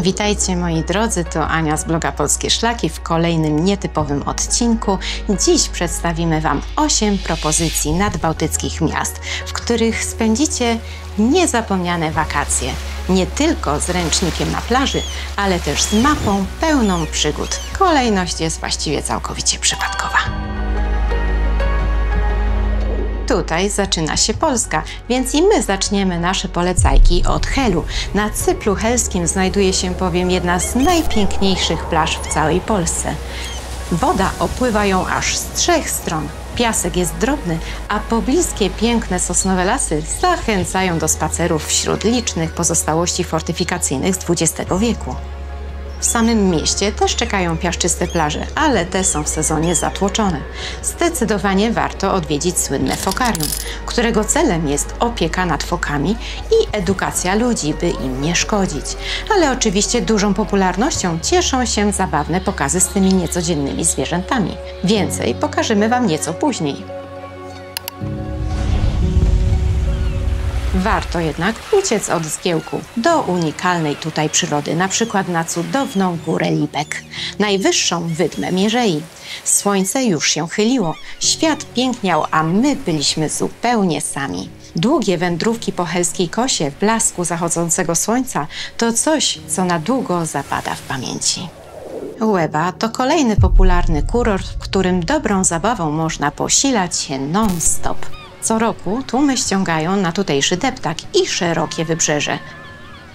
Witajcie moi drodzy, to Ania z bloga Polskie Szlaki w kolejnym nietypowym odcinku. Dziś przedstawimy Wam 8 propozycji nadbałtyckich miast, w których spędzicie niezapomniane wakacje. Nie tylko z ręcznikiem na plaży, ale też z mapą pełną przygód. Kolejność jest właściwie całkowicie przypadkowa. Tutaj zaczyna się Polska, więc i my zaczniemy nasze polecajki od Helu. Na Cyplu Helskim znajduje się bowiem jedna z najpiękniejszych plaż w całej Polsce. Woda opływa ją aż z 3 stron. Piasek jest drobny, a pobliskie piękne sosnowe lasy zachęcają do spacerów wśród licznych pozostałości fortyfikacyjnych z XX wieku. W samym mieście też czekają piaszczyste plaże, ale te są w sezonie zatłoczone. Zdecydowanie warto odwiedzić słynne fokarium, którego celem jest opieka nad fokami i edukacja ludzi, by im nie szkodzić. Ale oczywiście dużą popularnością cieszą się zabawne pokazy z tymi niecodziennymi zwierzętami. Więcej pokażemy Wam nieco później. Warto jednak uciec od zgiełku do unikalnej tutaj przyrody, na przykład na cudowną Górę Lipek, najwyższą wydmę Mierzei. Słońce już się chyliło, świat piękniał, a my byliśmy zupełnie sami. Długie wędrówki po helskiej kosie w blasku zachodzącego słońca to coś, co na długo zapada w pamięci. Łeba to kolejny popularny kurort, w którym dobrą zabawą można posilać się non-stop. Co roku tłumy ściągają na tutejszy deptak i szerokie wybrzeże.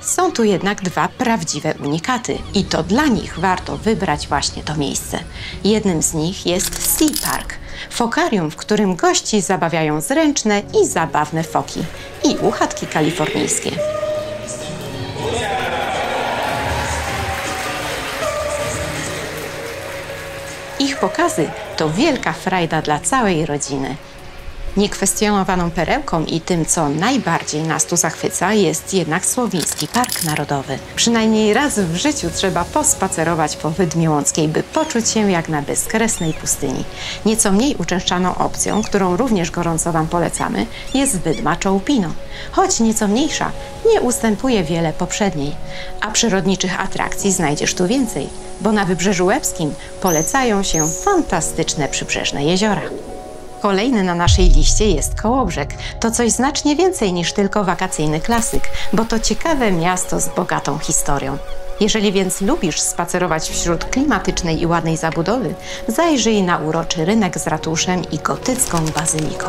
Są tu jednak dwa prawdziwe unikaty i to dla nich warto wybrać właśnie to miejsce. Jednym z nich jest Sea Park, fokarium, w którym gości zabawiają zręczne i zabawne foki i uchatki kalifornijskie. Ich pokazy to wielka frajda dla całej rodziny. Niekwestionowaną perełką i tym, co najbardziej nas tu zachwyca, jest jednak Słowiński Park Narodowy. Przynajmniej raz w życiu trzeba pospacerować po Wydmie Łąckiej, by poczuć się jak na bezkresnej pustyni. Nieco mniej uczęszczaną opcją, którą również gorąco Wam polecamy, jest Wydma Czołpino. Choć nieco mniejsza, nie ustępuje wiele poprzedniej. A przyrodniczych atrakcji znajdziesz tu więcej, bo na Wybrzeżu Łebskim polecają się fantastyczne przybrzeżne jeziora. Kolejny na naszej liście jest Kołobrzeg. To coś znacznie więcej niż tylko wakacyjny klasyk, bo to ciekawe miasto z bogatą historią. Jeżeli więc lubisz spacerować wśród klimatycznej i ładnej zabudowy, zajrzyj na uroczy rynek z ratuszem i gotycką bazyliką.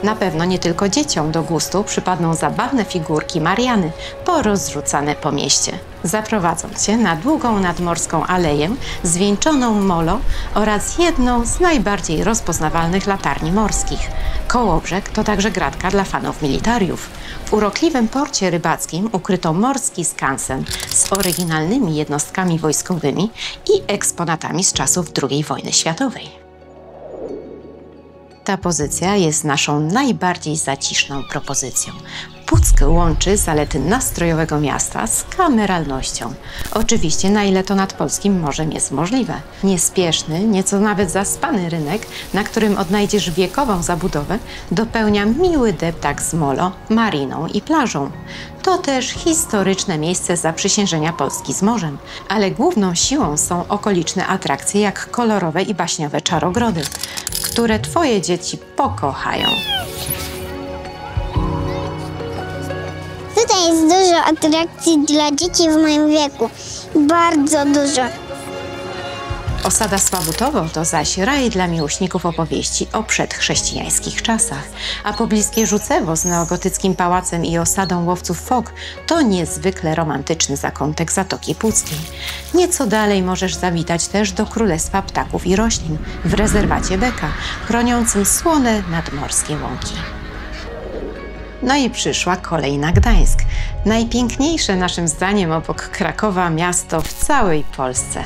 Na pewno nie tylko dzieciom do gustu przypadną zabawne figurki Mariany, porozrzucane po mieście. Zaprowadzą Cię na długą nadmorską aleję zwieńczoną molo oraz jedną z najbardziej rozpoznawalnych latarni morskich. Kołobrzeg to także gratka dla fanów militariów. W urokliwym porcie rybackim ukryto morski skansen z oryginalnymi jednostkami wojskowymi i eksponatami z czasów II wojny światowej. Ta pozycja jest naszą najbardziej zaciszną propozycją. Puck łączy zalety nastrojowego miasta z kameralnością. Oczywiście, na ile to nad polskim morzem jest możliwe. Niespieszny, nieco nawet zaspany rynek, na którym odnajdziesz wiekową zabudowę, dopełnia miły deptak z molo, mariną i plażą. To też historyczne miejsce zaprzysiężenia Polski z morzem, ale główną siłą są okoliczne atrakcje jak kolorowe i baśniowe czarogrody, które Twoje dzieci pokochają. Tutaj jest dużo atrakcji dla dzieci w moim wieku. Bardzo dużo. Osada Słabutowo to zaś raj dla miłośników opowieści o przedchrześcijańskich czasach, a pobliskie Rzucewo z neogotyckim pałacem i osadą łowców fok to niezwykle romantyczny zakątek Zatoki Puckiej. Nieco dalej możesz zawitać też do Królestwa Ptaków i Roślin w rezerwacie Beka, chroniącym słone nadmorskie łąki. No i przyszła kolej na Gdańsk. Najpiękniejsze naszym zdaniem obok Krakowa miasto w całej Polsce.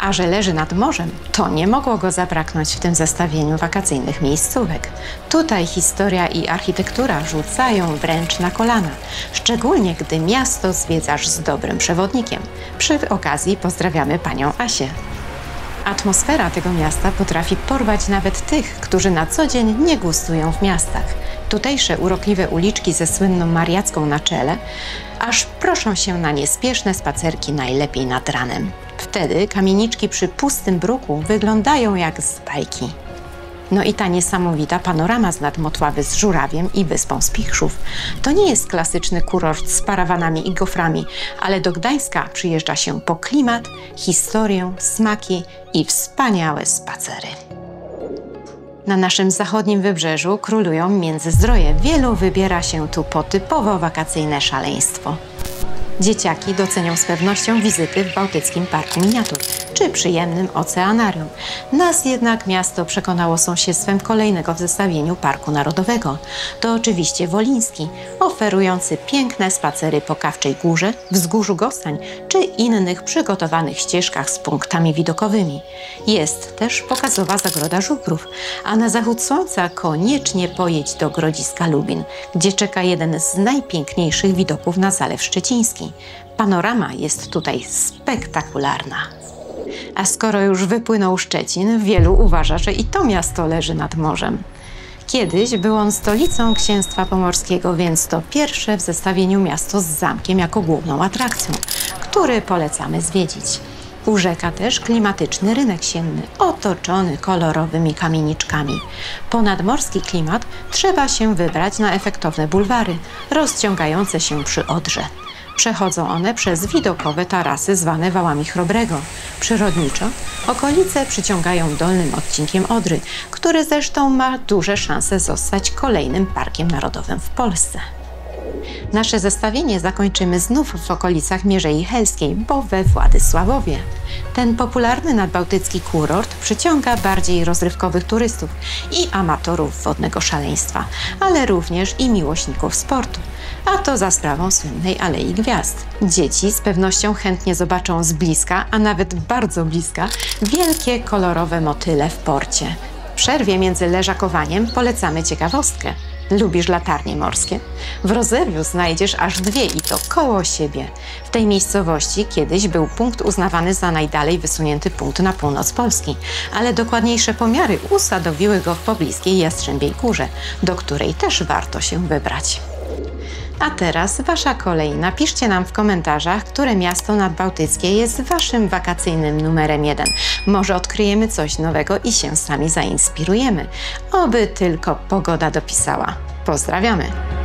A że leży nad morzem, to nie mogło go zabraknąć w tym zestawieniu wakacyjnych miejscówek. Tutaj historia i architektura rzucają wręcz na kolana, szczególnie gdy miasto zwiedzasz z dobrym przewodnikiem. Przy okazji pozdrawiamy panią Asię. Atmosfera tego miasta potrafi porwać nawet tych, którzy na co dzień nie gustują w miastach. Tutejsze urokliwe uliczki ze słynną Mariacką na czele aż proszą się na niespieszne spacerki, najlepiej nad ranem. Wtedy kamieniczki przy pustym bruku wyglądają jak z bajki. No i ta niesamowita panorama z nad Motławy z Żurawiem i wyspą Spichrzów. To nie jest klasyczny kurort z parawanami i goframi, ale do Gdańska przyjeżdża się po klimat, historię, smaki i wspaniałe spacery. Na naszym zachodnim wybrzeżu królują międzyzdroje. Wielu wybiera się tu po typowo wakacyjne szaleństwo. Dzieciaki docenią z pewnością wizyty w Bałtyckim Parku Miniatur czy przyjemnym oceanarium. Nas jednak miasto przekonało sąsiedztwem kolejnego w zestawieniu Parku Narodowego. To oczywiście Woliński, oferujący piękne spacery po Kawczej Górze, Wzgórzu Gostań czy innych przygotowanych ścieżkach z punktami widokowymi. Jest też pokazowa Zagroda Żubrów, a na zachód słońca koniecznie pojedź do Grodziska Lubin, gdzie czeka jeden z najpiękniejszych widoków na Zalew Szczeciński. Panorama jest tutaj spektakularna. A skoro już wypłynął Szczecin, wielu uważa, że i to miasto leży nad morzem. Kiedyś był on stolicą Księstwa Pomorskiego, więc to pierwsze w zestawieniu miasto z zamkiem jako główną atrakcją, który polecamy zwiedzić. Urzeka też klimatyczny rynek sienny, otoczony kolorowymi kamieniczkami. Po nadmorski klimat trzeba się wybrać na efektowne bulwary, rozciągające się przy Odrze. Przechodzą one przez widokowe tarasy zwane wałami Chrobrego. Przyrodniczo okolice przyciągają dolnym odcinkiem Odry, który zresztą ma duże szanse zostać kolejnym parkiem narodowym w Polsce. Nasze zestawienie zakończymy znów w okolicach Mierzei Helskiej, bo we Władysławowie. Ten popularny nadbałtycki kurort przyciąga bardziej rozrywkowych turystów i amatorów wodnego szaleństwa, ale również i miłośników sportu, a to za sprawą słynnej Alei Gwiazd. Dzieci z pewnością chętnie zobaczą z bliska, a nawet bardzo bliska, wielkie kolorowe motyle w porcie. W przerwie między leżakowaniem polecamy ciekawostkę. Lubisz latarnie morskie? W Rozerwiu znajdziesz aż dwie i to koło siebie. W tej miejscowości kiedyś był punkt uznawany za najdalej wysunięty punkt na północ Polski, ale dokładniejsze pomiary usadowiły go w pobliskiej Jastrzębiej Górze, do której też warto się wybrać. A teraz wasza kolej. Napiszcie nam w komentarzach, które miasto nadbałtyckie jest waszym wakacyjnym numerem 1. Może odkryjemy coś nowego i się sami zainspirujemy. Oby tylko pogoda dopisała. Pozdrawiamy!